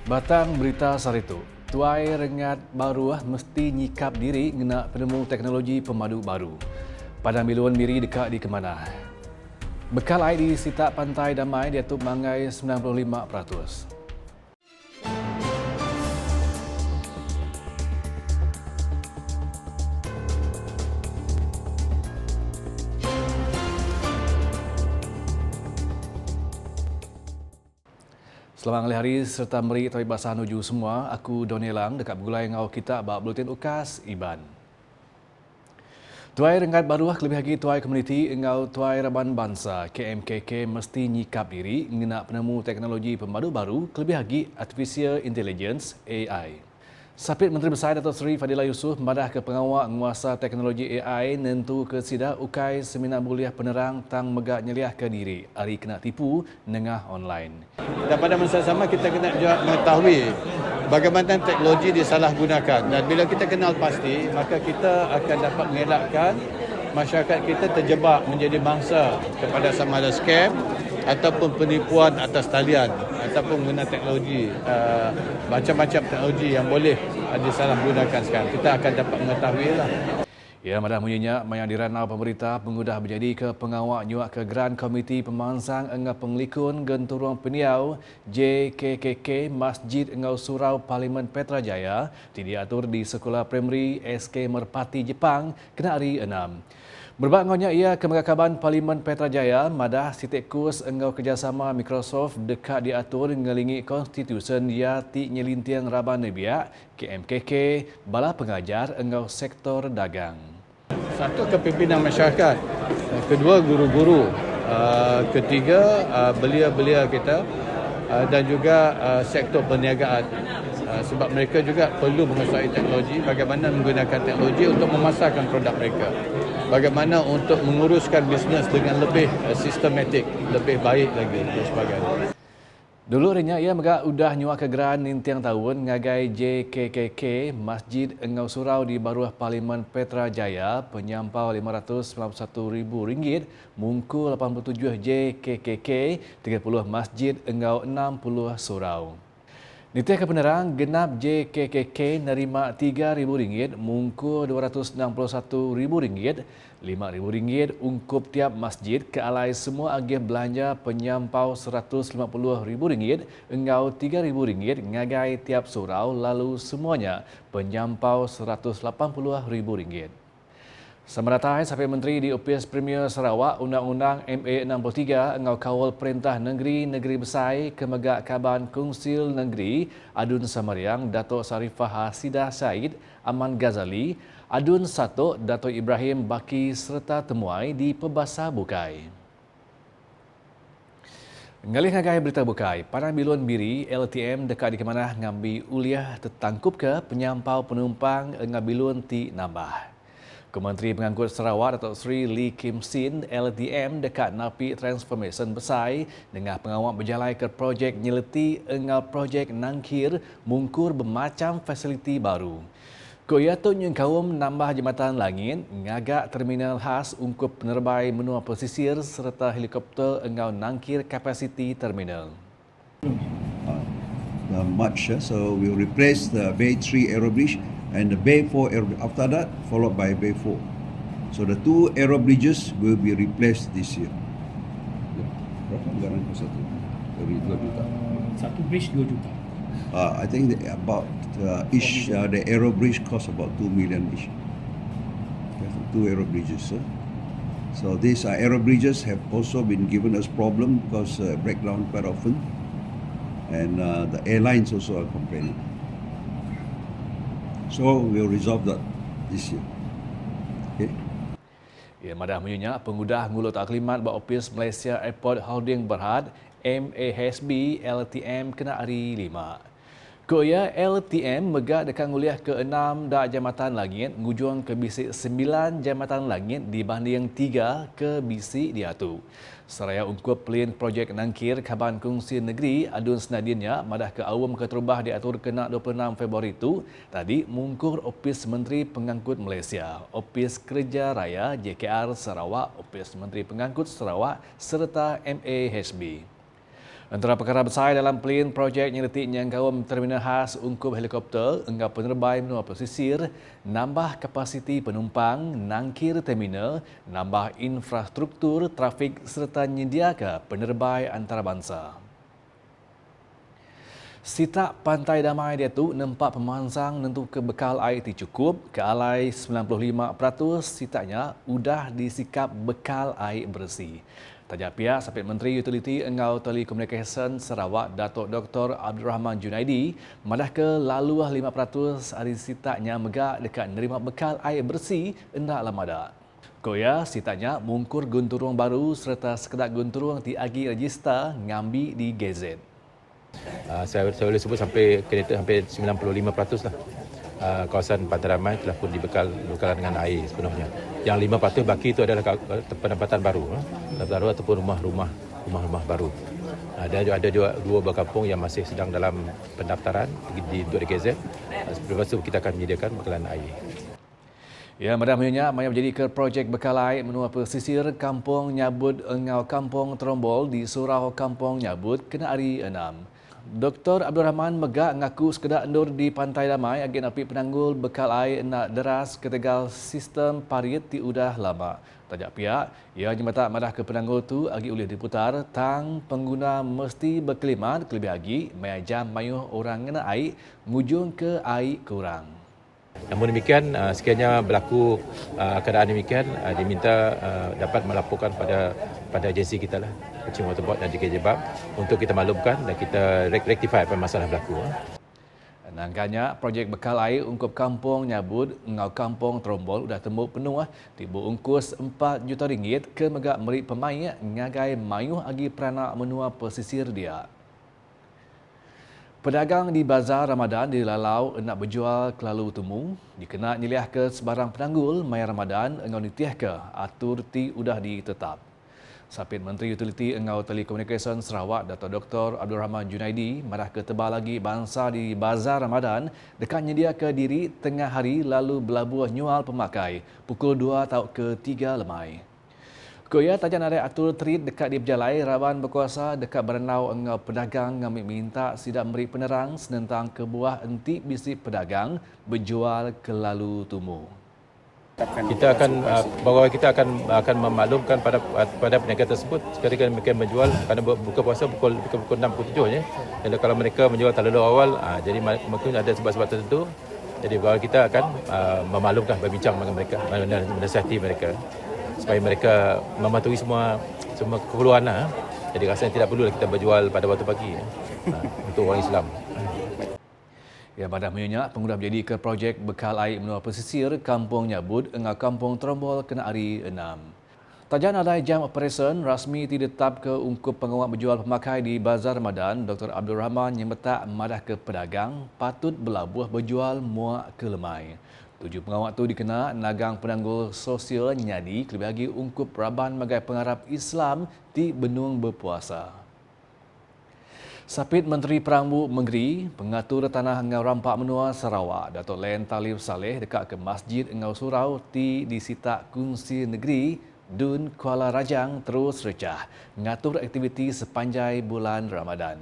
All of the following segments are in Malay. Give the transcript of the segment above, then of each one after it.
Batang berita Saritu, tuai rengat baru mesti nyikap diri ngena penemu teknologi pemadu baru. Padang Biluan Miri dekat di Kemanah. Bekal air di sitak pantai damai di Atuk Mangai 95%. Selamat hari serta meri tapi basah nuju semua. Aku Donelang dekat Begulai ngau kita bab Buletin Ukas Iban. Tuai rengat baru lebih lagi tuai komuniti engau tuai Raban Bangsa KMKK mesti nyikap diri ngena penemu teknologi pemadu baru lebih lagi Artificial Intelligence AI. Sapit Menteri Besar Datuk Seri Fadilah Yusof membadah ke pengawal menguasa teknologi AI nentu ke sidak ukai seminar buliah penerang tang megak nyeliah ke diri hari kena tipu nengah online. Dan pada masa sama kita kena juga mengetahui bagaimana teknologi disalahgunakan, dan bila kita kenal pasti maka kita akan dapat mengelakkan masyarakat kita terjebak menjadi mangsa kepada sama ada scam ataupun penipuan atas talian ataupun guna teknologi, macam-macam teknologi yang boleh disalahgunakan sekarang. Kita akan dapat mengetahui lah. Ya, madah munyinya mayang diranau pemerintah pengudah berjadi ke pengawak nyuak ke Gran Komiti Pemangsang Engau Penglikun Genturong Peniau JKKK Masjid Engau Surau Parlimen Petrajaya diatur di Sekolah Primary SK Merpati Jepang kena hari 6. Berbakannya ia Kemerakaban Parlimen Petrajaya madah sitik kurs engau kerjasama Microsoft dekat diatur ngelingi konstitusen dia ti nyelintiang Raban Nebiak KMKK bala pengajar engau sektor dagang. Satu, kepimpinan masyarakat. Kedua, guru-guru. Ketiga, belia-belia kita. Dan juga sektor perniagaan. Sebab mereka juga perlu menguasai teknologi, bagaimana menggunakan teknologi untuk memasarkan produk mereka. Bagaimana untuk menguruskan bisnes dengan lebih sistematik, lebih baik lagi dan sebagainya. Dulu rinya ia megak udah nyuak ke Gran nintiang tahun ngagai JKKK Masjid Engau Surau di Baruah Parlimen Petrajaya penyampau RM591,000 mungku 87 JKKK 30 Masjid Engau 60 Surau. Nitiah ke penerang genap JKKK nerima RM3,000 mungku RM261,000 RM5,000 ungkup tiap masjid ke alai semua agih belanja penyampau RM150,000 engau RM3,000 ngagai tiap surau lalu semuanya penyampau RM180,000. Semeratai sampai Menteri di Opis Premier Sarawak Undang-Undang MA 63 engau kawal Perintah Negeri Besar Kemegak Kaban Kongsil Negeri Adun Samariang Datuk Sarifah Hasidah Syed Aman Ghazali Adun Satok Datuk Ibrahim Baki serta temuai di Pebasa Bukai. Ngalih ngagai berita Bukai, Padang Biluan Biri LTM dekat di Kemanah ngambi uliah tertangkup ke penyampau penumpang ngabilun ti nambah. Kementeri Pengangkut Sarawak Datuk Seri Lee Kim Sin LTM dekat napi transformation besar dengan pengawal berjalan ke projek nyeleti engau projek Nangkir mungkur bermacam fasiliti baru. Koyato yang kaum nambah jambatan langit, ngagak terminal khas ungkup penerbai menua pesisir serta helikopter engau Nangkir Capacity Terminal. March, so we'll replace the Bay 3 Aero Bridge and the Bay 4 Aero Bridge. After that, followed by Bay 4. So the two aero bridges will be replaced this year. Berapa anggaran ke satu? Dari 2 juta. Satu bridge 2 juta. I think about each the aero bridge costs about 2 million each. Okay, so two aero bridges. So these aero bridges have also been given us problem because breakdown quite often, and the airlines also are complaining. So we'll resolve that this year. Okay. Ya, madah menyenyak pengudah ngulu taklimat bak Opis Malaysia Airport Holding Berhad MAHB LTM kena hari 5. Koya LTM megak dekat nguliah ke-6 dak jambatan langit ngujung ke bisik 9 jambatan langit dibanding 3 ke bisik diatu. Seraya ungkup pelin projek Nangkir Kaban Kongsi Negeri adun senadinnya madah ke awam keterubah diatur kena 26 Februari itu tadi mungkur Opis Menteri Pengangkut Malaysia, Opis Kerja Raya JKR Sarawak, Opis Menteri Pengangkut Sarawak serta MAHB. Antara perkara besar dalam plan projek nyeletik yang kawam terminal khas ungkup helikopter, engkau penerbai menua pesisir, nambah kapasiti penumpang, nangkir terminal, nambah infrastruktur trafik serta menyediakan penerbai antarabangsa. Sitak Pantai Damai dia tu nampak pemansang nentu ke bekal air itu cukup, ke alai 95% sitaknya udah disikap bekal air bersih. Tajak pihak Sapit Menteri Utiliti Engau Telekomunikasi Sarawak Datuk Dr. Abdul Rahman Junaidi madah ke laluah 5% hari sitaknya megak dekat nerima bekal air bersih hendak lamada. Koya sitaknya mungkur gunturung baru serta sekedar gunturung diagi register ngambi di gazet. Saya boleh sebut sampai kereta hampir 95% lah. Kawasan Pantai Damai telah pun dibekalan dengan air sepenuhnya. Yang 5% baki itu adalah penempatan baru, baru ataupun rumah-rumah baru. Ada juga 2 buah kampung yang masih sedang dalam pendaftaran untuk di-gazet. Lepas itu kita akan menyediakan bekalan air. Ya, madamnya maya menjadi ke projek bekal air menua pesisir Kampung Nyabut Engau Kampung Terombol di Surau Kampung Nyabut kena hari 6. Dr. Abdul Rahman megak ngaku sekedar endur di Pantai Damai agen api penanggul bekal air nak deras ketegal sistem parit ti udah lama. Tajak pihak, ia nyemata madah ke penanggul tu agi boleh diputar tang pengguna mesti berkelimat kelebih agi maya jam mayuh orang ngena air ngujung ke air kurang. Namun demikian, sekiranya berlaku keadaan demikian, diminta dapat melaporkan pada agensi kita lah, Kuching Water Board dan JK Jebab untuk kita maklumkan dan kita rectify apa masalah berlaku. Nangkanya, projek bekal air ungkup Kampung Nyabut Engau Kampung Terombol sudah tembuk penuh tibu ungkus RM4 juta ke megak merit pemain ngagai mayuh agi peranak menua pesisir dia. Pedagang di Bazar Ramadan di Lalau nak berjual kelalu temu, dikena nyiliah ke sebarang penanggul Maya Ramadan engau nitiah ke atur ti udah ditetap. Sapit Menteri Utiliti Engau Telekomunikasi Sarawak Datuk Dr. Abdul Rahman Junaidi marah ke tebal lagi bangsa di Bazar Ramadan dekat nyedia ke diri tengah hari lalu belabuh nyual pemakai pukul 2 atau ke 3 lemai. Koya tajan ada atur treat dekat di berjalai Raban berkuasa dekat berenau engau pedagang ngambil minta sidak memberi penerang senentang kebuah enti bisik pedagang berjual kelalu tumu. Kita akan bahawa kita akan memaklumkan pada peniaga tersebut ketika mereka menjual kerana buka puasa pukul 6.7 ya. Dan kalau mereka menjual terlalu awal jadi mungkin ada sebab-sebab tertentu. Jadi bahawa kita akan memaklumkan, berbincang dengan mereka, menasihati mereka supaya mereka mematuhi semua keperluan lah. Jadi rasanya tidak perlu kita berjual pada waktu pagi untuk orang Islam. Ya, badan minyak pengguna menjadi ke projek bekal air menua pesisir Kampung Nyabut Engau Kampung Terombol kena hari 6. Tajan ada jam operasi rasmi ditetap ke ungkup pengawal berjual pemakai di Bazar Ramadan. Dr. Abdul Rahman yang letak madah ke pedagang patut belabuh berjual muak ke lemai. 7 pengawal tu dikena nagang penanggul sosial nyadi kelebih lagi ungkup Raban magai pengharap Islam di benung berpuasa. Sapit Menteri Perambu Menggeri, pengatur tanah Engau Rampak Menua Sarawak, Datuk Len Talib Saleh dekat ke Masjid Engau Surau di Sitak Kunsi Negeri Dun Kuala Rajang terus recah mengatur aktiviti sepanjang bulan Ramadan.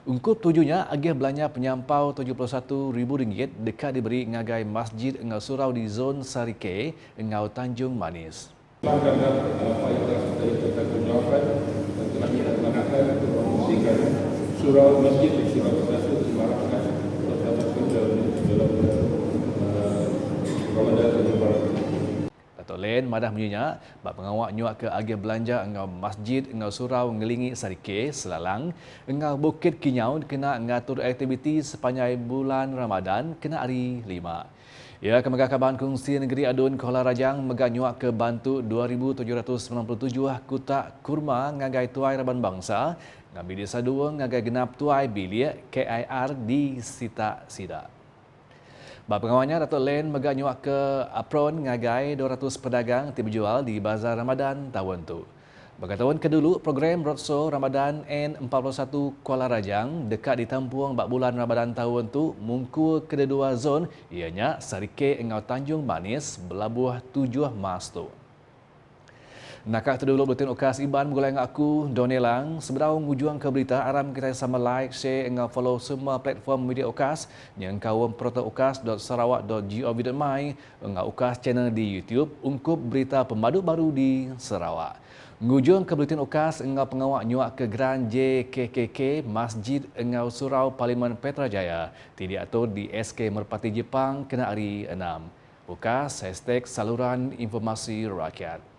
Ungkup tujuhnya agih belanja penyampau RM71,000 dekat diberi ngagai Masjid Engau Surau di zon Sarike, Engau Tanjung Manis. Surau Masjid di Surau Satu Semarang dalam Ramadan Mubarak. Datuk Len madah menyenyak bab pengawak nyuak ke agih belanja Engau Masjid Engau Surau ngelingi Sarike Selalang Engau Bukit Kinyau kena ngatur aktiviti sepanjang bulan Ramadan kena hari 5. Ya, Kemegah Kaban Kongsi Negeri Adun Kuala Rajang megah nyuak ke bantu 2,797 kutak kurma ngagai tuai Raban Bangsa ngambil desa 2 ngagai genap tuai bilik KIR di Sitak. Bab pengawalnya Datuk Len megah nyuak ke apron ngagai 200 pedagang ti berjual di Bazar Ramadan tahun tu. Bagi tahun kedulu, program Roadshow Ramadan N41 Kuala Rajang dekat ditampuang bak bulan Ramadan tahun tu mungkul kedua zon ianya Sarike Engau Tanjung Manis belabuh 7 Mas tu. Nakak terdulu buletin ukas Iban bergulai dengan aku, Donelang. Sebenarnya ngujuang ke berita, aram kita sama like, share, dan follow semua platform media ukas. Yang kawam protonukas.sarawak.gov.my, dengan ukas channel di YouTube, ungkup berita pemadu baru di Sarawak. Ngujuang ke buletin ukas, dengan pengawak nyuak ke Geran JKKK, Masjid Engau Surau Parlimen Petrajaya, tidak atur di SK Merpati Jepang, kena hari 6. Ukas, #saluran informasi rakyat.